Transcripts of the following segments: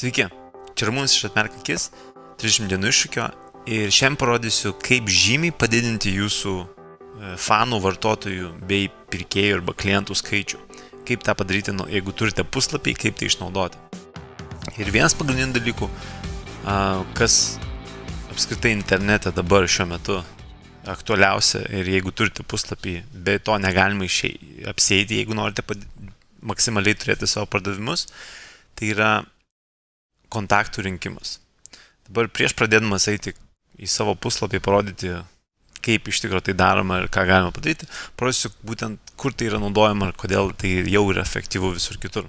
Sveiki, čia Ramūnas iš Atmerk akis, 30 dienų iššūkio ir šiandien parodysiu, kaip žymiai padidinti jūsų fanų, vartotojų bei pirkėjų arba klientų skaičių. Kaip tą padaryti, jeigu turite puslapį, kaip tai išnaudoti. Ir vienas pagrindinių dalykų, kas apskritai internete dabar šiuo metu aktualiausia ir jeigu turite puslapį, be to negalima apsieiti, jeigu norite maksimaliai turėti savo pardavimus, tai yra kontaktų rinkimas. Dabar prieš pradėdamas eiti į savo puslapį, parodyti, kaip iš tikrųjų tai daroma ir ką galima padaryti, parodysiu būtent, kur tai yra naudojama ir kodėl tai jau yra efektyvu visur kitur.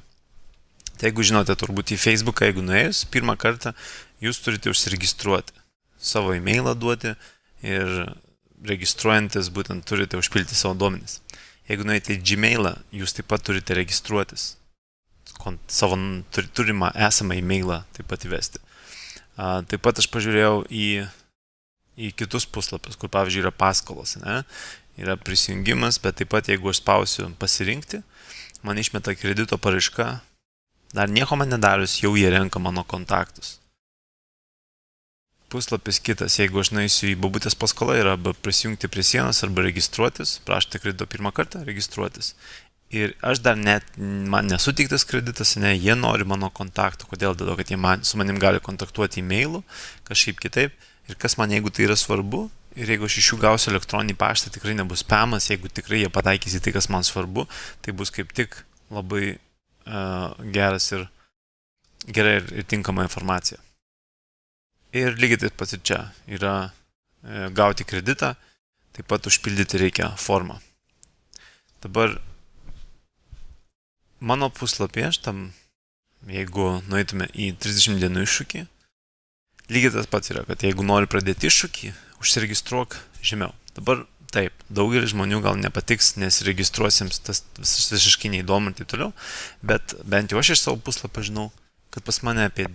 Tai jeigu žinote, turbūt į Facebooką, jeigu nuėjus, pirmą kartą jūs turite užsiregistruoti, savo e-mailą duoti ir registruojantis būtent turite užpildyti savo duomenis. Jeigu nuėjate į Gmailą, jūs taip pat turite registruotis, savo turimą esamą e-mailą taip pat įvesti. Taip pat aš pažiūrėjau į kitus puslapius, kur pavyzdžiui yra paskolos, yra prisijungimas, bet taip pat jeigu aš spausiu pasirinkti, man išmeta kredito paraiška, dar nieko man nedarius, jau jie renka mano kontaktus. Puslapis kitas, jeigu aš nueisiu į bobutės paskolą, yra arba prisijungti prie sienos, arba registruotis, prašote kredito pirmą kartą, registruotis. Ir aš dar man nesuteiktas kreditas, jie nori mano kontaktų. Kodėl? Dėl to, kad jie su manim gali kontaktuoti e-mailu, kažkaip kitaip. Ir kas man, jeigu tai yra svarbu, ir jeigu aš iš jų gausiu elektroninį paštą, tikrai nebus spamas, jeigu tikrai jie pataikys į tai, kas man svarbu, tai bus kaip tik labai gera ir tinkama informacija. Ir lygiai taip pat ir čia yra gauti kreditą, taip pat užpildyti reikia formą. Dabar mano puslapyje, jeigu nueitume į 30 dienų iššūkį, lygiai tas pats yra, kad jeigu nori pradėti iššūkį, užsiregistruok žemiau. Dabar taip, daugelis žmonių gal nepatiks, nes registruosiems tas visiškai neįdomu ir taip toliau, bet bent jau aš iš savo puslapio žinau, kad pas mane apie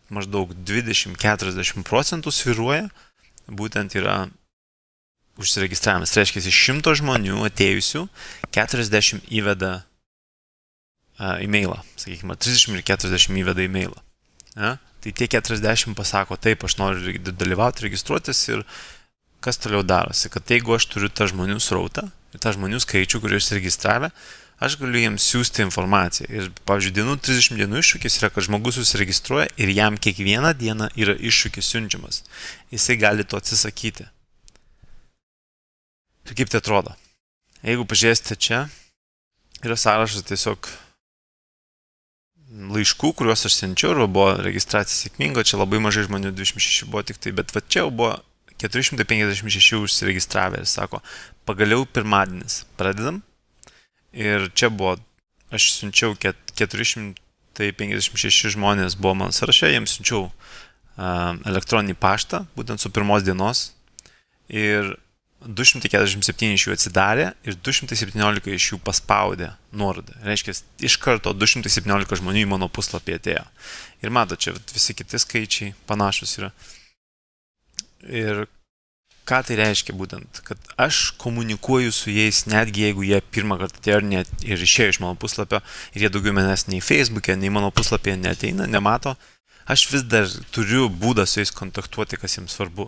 maždaug 20-40% svyruoja, būtent yra užsiregistravimas. Tai reiškia, iš 100 žmonių atėjusių 40 įveda e-mailą, sakykime, 30 ir 40 įveda e-mailą. Tai tie 40 pasako, taip, aš noriu dalyvauti, registruotis ir kas toliau darosi, kad jeigu aš turiu tą žmonių srautą ir tą žmonių skaičių, kurie užsiregistravę, aš galiu jiems siūsti informaciją. Ir, pavyzdžiui, 30 dienų iššūkis yra, kad žmogus užsiregistruoja ir jam kiekvieną dieną yra iššūkis siunčiamas. Jisai gali to atsisakyti. Ir kaip tai atrodo? Jeigu pažiūrėsite čia, yra sąrašas tiesiog laiškų, kuriuos aš siunčiau, ir buvo registracija sėkminga, čia labai mažai žmonių, 26 buvo tik tai, bet va čia jau buvo 456 užsiregistravę ir sako, pagaliau pirmadienis, pradedam. Ir čia buvo, aš siunčiau 456 žmonės buvo mano sąraše, jiems siunčiau elektroninį paštą, būtent su pirmos dienos. Ir 247 iš jų atsidarė ir 217 iš jų paspaudė nuorodą. Reiškia, iš karto 217 žmonių į mano puslapį atėjo. Ir mato, čia visi kiti skaičiai panašus yra. Ir ką tai reiškia būtent? Kad aš komunikuoju su jais, netgi jeigu jie pirmą kartą atėjo ir išėjo iš mano puslapio ir jie daugiau manęs nei Facebook'e, nei mano puslapyje neateina, nemato, aš vis dar turiu būdą su jais kontaktuoti, kas jiems svarbu.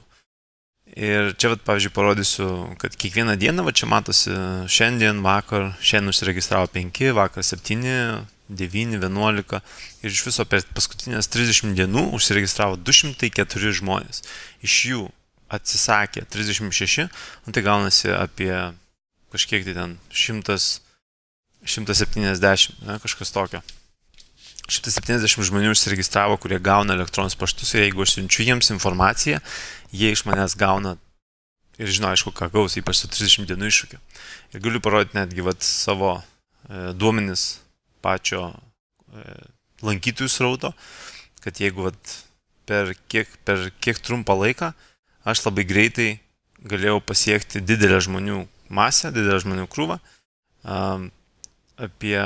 Ir čia, pavyzdžiui, parodysiu, kad kiekvieną dieną, čia matosi šiandien, vakar, šiandien užsiregistravo 5, vakar 7, 9, 11 ir iš viso per paskutinės 30 dienų užsiregistravo 204 žmonės. Iš jų atsisakė 36, tai gaunasi apie kažkiek tai ten 170, kažkas tokio. 170 žmonių užsiregistravo, kurie gauna elektroninius paštus ir jeigu aš siunčiu jiems informaciją, jie iš manęs gauna ir žino, aišku, ką gaus, ypač su 30 dienų iššūkiu. Ir galiu parodyti netgi savo duomenis pačio lankytojų srauto, kad jeigu per kiek trumpą laiką aš labai greitai galėjau pasiekti didelę žmonių masę, didelę žmonių krūvą, apie,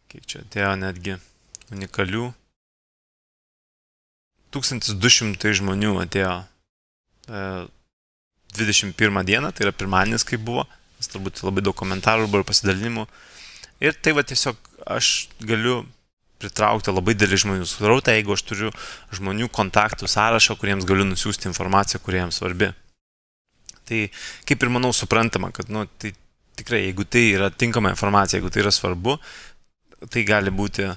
kiek čia atėjo netgi unikalių, 1200 žmonių atėjo 21 dieną, tai yra pirmadienis, kaip buvo, nes turbūt labai daug komentarų buvo ir pasidalinimų. Ir tai tiesiog aš galiu pritraukti labai didelį žmonių srautą, jeigu aš turiu žmonių kontaktų sąrašą, kuriems galiu nusiųsti informaciją, kuriems svarbi. Tai kaip ir manau suprantama, kad tai tikrai, jeigu tai yra tinkama informacija, jeigu tai yra svarbu, tai gali būti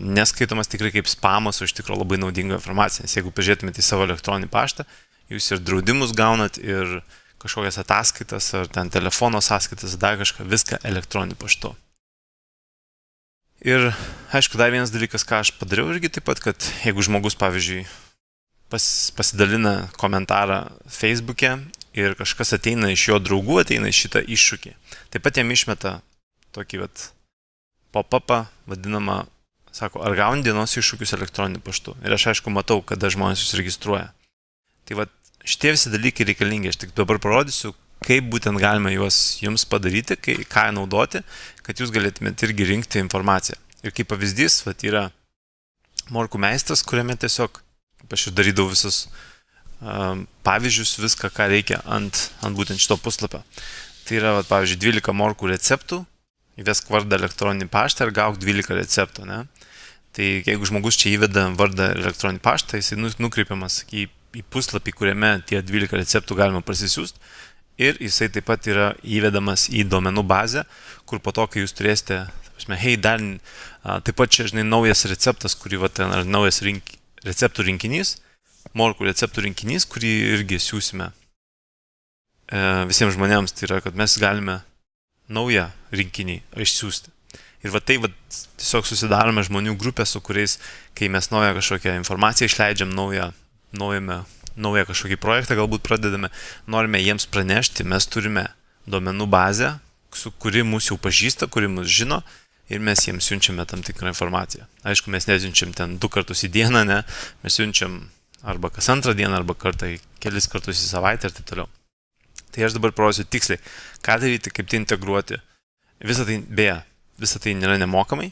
neskaitomas tikrai kaip spamas, o iš tikrųjų labai naudinga informacija. Nes jeigu pažiūrėtumėte į savo elektroninį paštą, jūs ir draudimus gaunat, ir kažkokias ataskaitas, ar ten telefono sąskaitas, dar kažką, viską elektroniniu paštu. Ir aišku, dar vienas dalykas, ką aš padariau irgi taip pat, kad jeigu žmogus, pavyzdžiui, pasidalina komentarą Facebook'e ir kažkas ateina iš jo draugų, ateina iš šitą iššūkį, taip pat jam išmeta tokį pop-upą, vadinamą, sako, ar gauni dienos iššūkius elektroniniu paštu. Ir aš aišku matau, kada žmonės susiregistruoja. Tai šitie visi dalykai reikalingi. Aš tik dabar parodysiu, kaip būtent galima juos jums padaryti, ką naudoti, kad jūs galėtumėte irgi rinkti informaciją. Ir kaip pavyzdys, yra morkų meistras, kuriame tiesiog, aš ir darydavau visus pavyzdžius, viską, ką reikia ant būtent šito puslapio. Tai yra, pavyzdžiui, 12 morkų receptų, įvesk vardą elektroninį paštą ir gauk 12 receptų. Ne? Tai jeigu žmogus čia įveda vardą elektroninį paštą, jisai nukreipiamas į puslapį, kuriame tie 12 receptų galima parsisiųsti. Ir jisai taip pat yra įvedamas į duomenų bazę, kur po to, kai jūs turėsite, taip pat čia, naujas receptas, ar naujas receptų rinkinys, morkų receptų rinkinys, kurį irgi siūsime visiems žmonėms, tai yra, kad mes galime naują rinkinį išsiųsti. Ir tiesiog susidarome žmonių grupę, su kuriais, kai mes naują kažkokią informaciją išleidžiam, naują kažkokį projektą galbūt pradedame, norime jiems pranešti, mes turime duomenų bazę, kuri mus jau pažįsta, kuri mus žino, ir mes jiems siunčiame tam tikrą informaciją. Aišku, mes nesiunčiam ten 2 kartus į dieną, ne, mes siunčiam arba kas antrą dieną, arba kelis kartus į savaitę ir taip toliau. Tai aš dabar parodysiu tiksliai, ką daryti, kaip tai integruoti. Visą tai nėra nemokamai,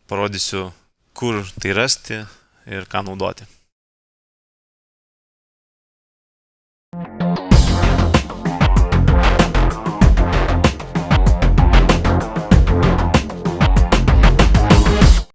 parodysiu, kur tai rasti ir ką naudoti.